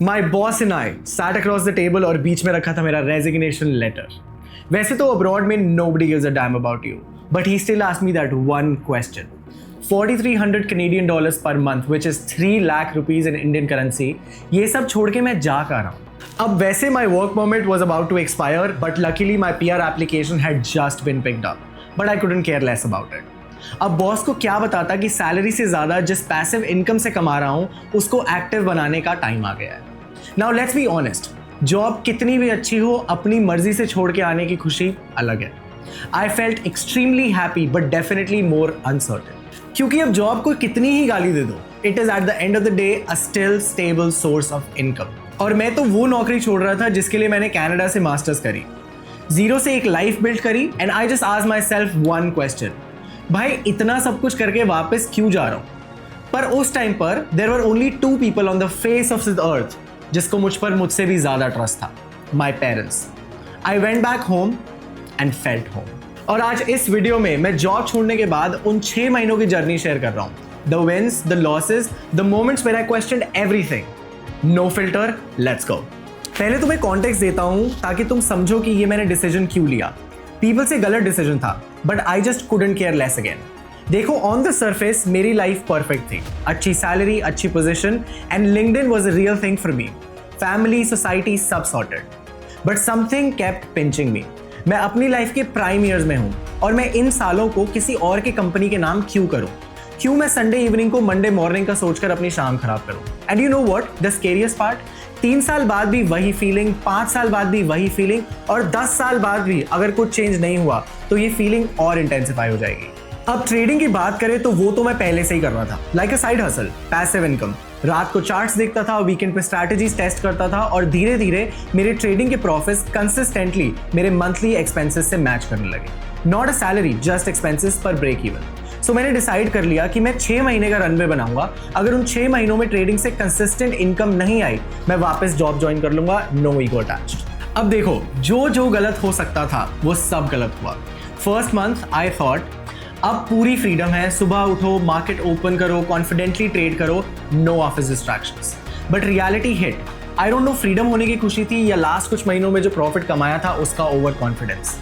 My boss and I sat across the table और बीच में रखा था मेरा रेजिग्नेशन लेटर। वैसे तो अब्रॉड में nobody gives a damn about you, but he still asked me that one question. 4,300 Canadian dollars per month, which is 3 lakh rupees in Indian currency, ये सब छोड़ के मैं जा कहाँ रहा हूँ? अब वैसे my work permit was about to expire, but luckily my PR application had just been picked up, but I couldn't care less about it. अब बॉस को क्या बताता कि सैलरी से ज़्यादा जिस पैसिव इनकम से कमा रहा हूँ उसको एक्टिव बनाने का टाइम आ गया है। Now let's be honest, job कितनी भी अच्छी हो अपनी मर्जी से छोड़ के आने की खुशी अलग है। I felt extremely happy but definitely more uncertain, क्योंकि अब जॉब को कितनी ही गाली दे दो, it is eight the end of the day a still stable source of income. और मैं तो वो नौकरी छोड़ रहा था जिसके लिए मैंने कनाडा से मास्टर्स करी, जीरो से एक लाइफ बिल्ड करी, and I just asked my self one question, भाई इतना सब कुछ करके वापस क्यों जा रहा हूं? पर उस टाइम पर there were only 2 people on the face of this earth जिसको मुझ पर मुझसे भी ज्यादा ट्रस्ट था, my parents. I went back home and felt home. और आज इस वीडियो में मैं जॉब छोड़ने के बाद उन 6 महीनों की जर्नी शेयर कर रहा हूं। The wins, the losses, the moments when I questioned everything. No filter, let's go. पहले तुम्हें कॉन्टेक्स्ट देता हूं ताकि तुम समझो कि ये मैंने डिसीजन क्यों लिया। पीपल से गलत डिसीजन था, but I just couldn't care less again. देखो, ऑन द सरफेस मेरी लाइफ परफेक्ट थी, अच्छी सैलरी, अच्छी position, and LinkedIn was a real thing for me. Family, society सब sorted, but something kept pinching me. मैं अपनी life के prime years में हूँ और मैं इन सालों को किसी और के कंपनी के नाम क्यों करूँ? क्यों मैं संडे इवनिंग को मंडे मॉर्निंग का सोचकर अपनी शाम खराब करूँ? And you know what the scariest part, 3 साल बाद भी वही फीलिंग, 5 साल बाद भी वही फीलिंग, और 10 साल बाद भी अगर कुछ चेंज नहीं हुआ तो ये फीलिंग और इंटेंसिफाई हो जाएगी। अब ट्रेडिंग की बात करें तो वो तो मैं पहले से ही कर रहा था, लाइक अ साइड हसल, पैसिव इनकम। रात को चार्ट्स देखता था, वीकेंड पे स्ट्रैटेजीज टेस्ट करता था, और धीरे धीरे मेरे ट्रेडिंग के प्रॉफिट्स कंसिस्टेंटली मेरे मंथली एक्सपेंसेस से मैच करने लगे। Not a salary, just expenses पर ब्रेक इवन। सो मैंने डिसाइड कर लिया कि मैं 6 महीने का रनवे बनाऊंगा। अगर उन 6 महीनों में ट्रेडिंग से कंसिस्टेंट इनकम नहीं आई, मैं वापस जॉब ज्वाइन कर लूंगा, नो ईगो अटैच्ड। अब देखो, जो गलत हो सकता था वो सब गलत हुआ। फर्स्ट मंथ आई थॉट अब पूरी फ्रीडम है, सुबह उठो, मार्केट ओपन करो, कॉन्फिडेंटली ट्रेड करो, no office distractions. But reality hit. I don't know freedom होने की खुशी थी या लास्ट कुछ महीनों में जो प्रॉफिट कमाया था उसका ओवर कॉन्फिडेंस।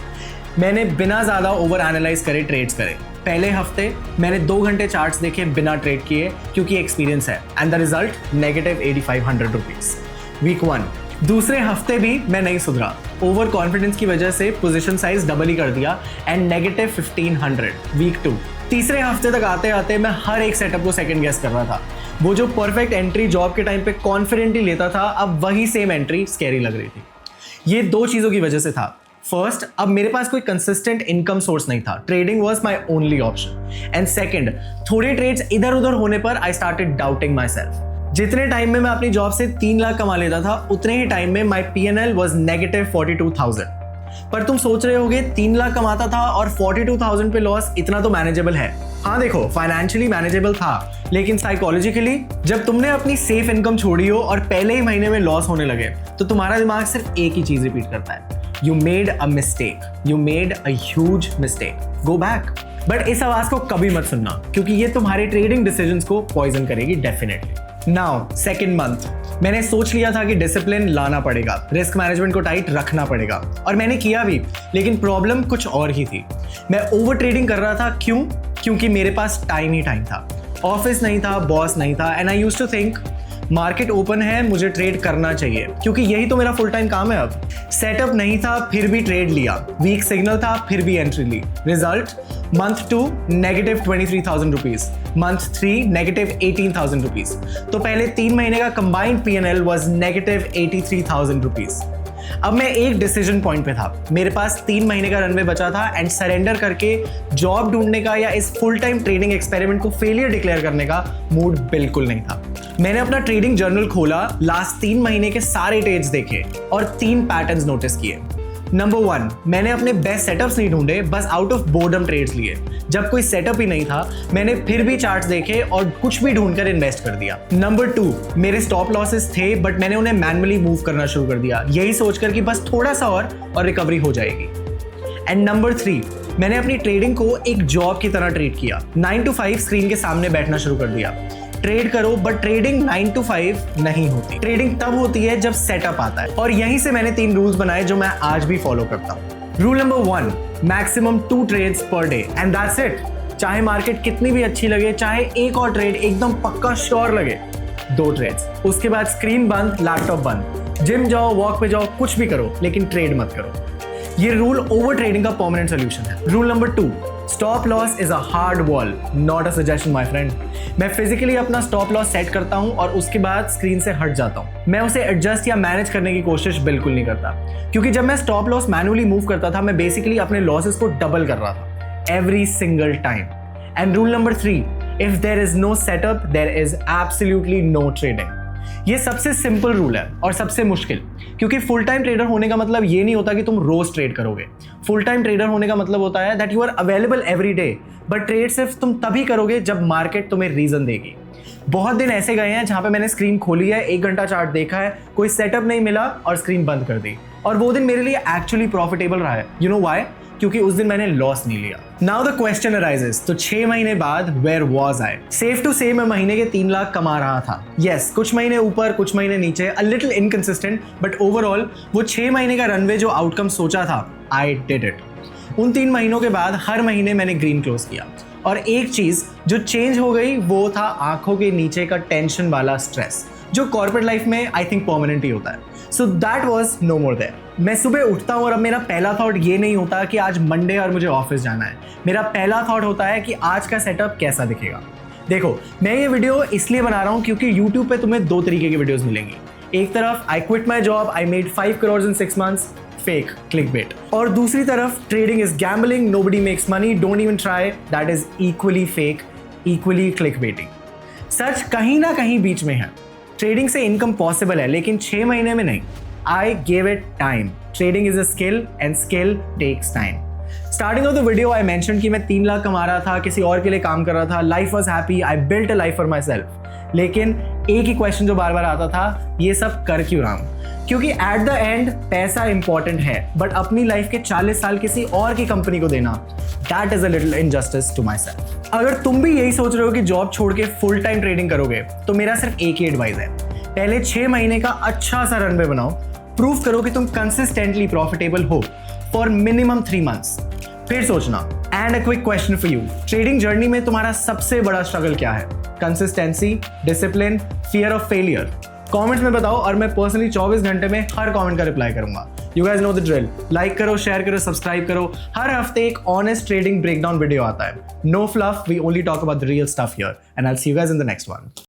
मैंने बिना ज़्यादा ओवर एनालाइज करे ट्रेड्स करे। पहले हफ्ते मैंने 2 घंटे चार्ट्स देखे बिना ट्रेड किए, क्योंकि एक्सपीरियंस है, and the result -8,500 rupees. Week 1। दूसरे हफ्ते भी मैं नहीं सुधरा, ओवर कॉन्फिडेंस की वजह से पोजीशन साइज डबल ही कर दिया, एंड -1,500। वीक 2। तीसरे हफ्ते तक आते आते मैं हर एक सेटअप को सेकंड गेस कर रहा था। वो जो परफेक्ट एंट्री जॉब के टाइम पे कॉन्फिडेंटली लेता था, अब वही सेम एंट्री स्कैरी लग रही थी। ये 2 चीज़ों की वजह से था। फर्स्ट, अब मेरे पास कोई कंसिस्टेंट इनकम सोर्स नहीं था, trading was my only option. And second, थोड़े ट्रेड्स इधर उधर होने पर I started doubting my self. जितने टाइम में मैं अपनी जॉब से 3 लाख कमा लेता था, उतने ही टाइम में माई P&L वाज -42,000। पर तुम सोच रहे होगे 3 लाख कमाता था और 42,000 पे लॉस, इतना तो मैनेजेबल है। हाँ देखो, फाइनेंशियली मैनेजेबल था, लेकिन साइकोलॉजिकली जब तुमने अपनी सेफ इनकम छोड़ी हो और पहले ही महीने में लॉस होने लगे, तो तुम्हारा दिमाग सिर्फ एक ही चीज रिपीट करता है, You made a mistake. You made a huge mistake. Go back. But इस आवाज को कभी मत सुनना, क्योंकि ये तुम्हारे ट्रेडिंग डिसीजंस को पॉइजन करेगी डेफिनेटली। नाउ सेकंड मंथ, मैंने सोच लिया था कि डिसिप्लिन लाना पड़ेगा, रिस्क मैनेजमेंट को टाइट रखना पड़ेगा, और मैंने किया भी, लेकिन प्रॉब्लम कुछ और ही थी। मैं ओवर ट्रेडिंग कर रहा था। क्यों? क्योंकि मेरे पास टाइम ही टाइम था, ऑफिस नहीं था, बॉस नहीं था, and I used to think market open है, मुझे ट्रेड करना चाहिए, क्योंकि यही तो मेरा फुल टाइम काम है। अब सेटअप नहीं था, फिर भी ट्रेड लिया। वीक सिग्नल था, फिर भी एंट्री ली। Result, month 2 -23,000 rupees, month 3 -18,000 rupees. तो पहले 3 महीने का कंबाइंड P&L वाज -83,000 रुपीज। अब मैं एक डिसीजन पॉइंट पे था, मेरे पास 3 महीने का रनवे बचा था, एंड सरेंडर करके जॉब ढूंढने का या इस फुल टाइम ट्रेडिंग एक्सपेरिमेंट को फेलियर डिक्लेयर करने का मूड बिल्कुल नहीं था। मैंने अपना ट्रेडिंग जर्नल खोला, लास्ट 3 महीने के सारे ट्रेड्स देखे और 3 पैटर्न्स नोटिस किए। नंबर 1, मैंने अपने बेस्ट सेटअप्स नहीं ढूंढे, बस आउट ऑफ बोर्डम ट्रेड्स लिए। जब कोई सेटअप ही नहीं था, मैंने फिर भी चार्ट्स देखे और कुछ भी ढूंढकर इन्वेस्ट कर दिया। नंबर 2, मेरे स्टॉप लॉसेस थे, बट मैंने उन्हें मैनुअली मूव करना शुरू कर दिया, यही सोचकर कि बस थोड़ा सा और रिकवरी हो जाएगी। एंड नंबर 3, मैंने अपनी ट्रेडिंग को एक जॉब की तरह ट्रीट किया। 9 to 5 स्क्रीन के सामने बैठना शुरू कर दिया। ट्रेड करो, बट ट्रेडिंग 9 to 5 नहीं होती। ट्रेडिंग तब होती है जब सेटअप आता है, और यहीं से मैंने 3 रूल्स बनाए जो मैं आज भी फॉलो करता हूँ। Rule number 1, maximum 2 trades per day and that's it. चाहे मार्केट कितनी भी अच्छी लगे, चाहे एक और ट्रेड एकदम पक्का श्योर लगे, 2 ट्रेड्स। उसके बाद स्क्रीन बंद, लैपटॉप बंद, जिम जाओ, वॉक पे जाओ, कुछ भी करो, लेकिन ट्रेड मत करो। ये रूल ओवर ट्रेडिंग का परमानेंट सोल्यूशन है। Rule number 2, stop loss is a hard wall, not a suggestion my friend. मैं फिजिकली अपना स्टॉप लॉस सेट करता हूं और उसके बाद स्क्रीन से हट जाता हूं। मैं उसे एडजस्ट या मैनेज करने की कोशिश बिल्कुल नहीं करता, क्योंकि जब मैं स्टॉप लॉस मैनुअली मूव करता था, मैं बेसिकली अपने लॉसेस को डबल कर रहा था every single time. And rule number 3, if there is no setup there is absolutely no trading. ये सबसे सिंपल रूल है और सबसे मुश्किल, क्योंकि फुल टाइम ट्रेडर होने का मतलब ये नहीं होता कि तुम रोज ट्रेड करोगे। फुल टाइम ट्रेडर होने का मतलब होता है that you are available every day, but trade सिर्फ तुम तभी करोगे जब मार्केट तुम्हें रीजन देगी। बहुत दिन ऐसे गए हैं जहां पे मैंने स्क्रीन खोली है, 1 घंटा चार्ट देखा है, कोई सेटअप नहीं मिला और स्क्रीन बंद कर दी, और वो दिन मेरे लिए एक्चुअली प्रॉफिटेबल रहा है। You know why? क्योंकि उस दिन मैंने लॉस नहीं लिया। नाउ द क्वेश्चन अराइजेस, तो 6 महीने बाद where was I? Safe to say मैं महीने के 3 लाख कमा रहा था। यस, कुछ महीने ऊपर, कुछ महीने नीचे, a little inconsistent, but overall वो 6 महीने का रनवे जो आउटकम सोचा था, आई डिड इट। उन 3 महीनों के बाद हर महीने मैंने ग्रीन क्लोज किया, और एक चीज जो चेंज हो गई वो था आंखों के नीचे का टेंशन वाला स्ट्रेस, जो कॉर्पोरेट लाइफ में आई थिंक परमानेंट ही होता है। So that was no more there. मैं सुबह उठता हूँ और अब मेरा पहला थॉट ये नहीं होता कि आज मंडे और मुझे ऑफिस जाना है। मेरा पहला थॉट होता है कि आज का सेटअप कैसा दिखेगा। देखो, मैं ये वीडियो इसलिए बना रहा हूँ क्योंकि YouTube पे तुम्हें 2 तरीके की वीडियोस मिलेंगी। एक तरफ I quit my job, I made 5 crores in 6 months, fake clickbait, और दूसरी तरफ trading is gambling, nobody makes money, don't even try, that is equally fake, equally clickbaiting. सच कहीं ना कहीं बीच में है। ट्रेडिंग से इनकम पॉसिबल है, लेकिन 6 महीने में नहीं। I gave it time. Trading is a skill and skill takes time. Starting of the video I mention कि मैं 3 लाख कमा रहा था, किसी और के लिए काम कर रहा था, life was happy, I built a life for my self. लेकिन एक ही क्वेश्चन जो बार बार आता था, ये सब कर क्यों रहा हूं? क्योंकि एट द एंड पैसा इंपॉर्टेंट है, बट अपनी लाइफ के 40 साल किसी और की कंपनी को देना, that is a little injustice to myself. अगर तुम भी यही सोच रहे हो कि जॉब छोड़ के फुल टाइम ट्रेडिंग करोगे, तो मेरा सिर्फ एक ही एडवाइस है, पहले 6 महीने का अच्छा सा रनवे बनाओ, प्रूव करो कि तुम कंसिस्टेंटली प्रॉफिटेबल हो फॉर मिनिमम 3 months, फिर सोचना। And a quick question for you, trading journey में तुम्हारा सबसे बड़ा स्ट्रगल क्या है? Consistency, discipline, fear of failure? Comments में बताओ और मैं पर्सनली 24 घंटे में हर कमेंट का रिप्लाई करूंगा। You guys know the drill, like करो, शेयर करो, सब्सक्राइब करो। हर हफ्ते एक ऑनेस्ट ट्रेडिंग ब्रेकडाउन वीडियो आता है। No fluff, we only talk about the real stuff here, and I will see you guys in the next one.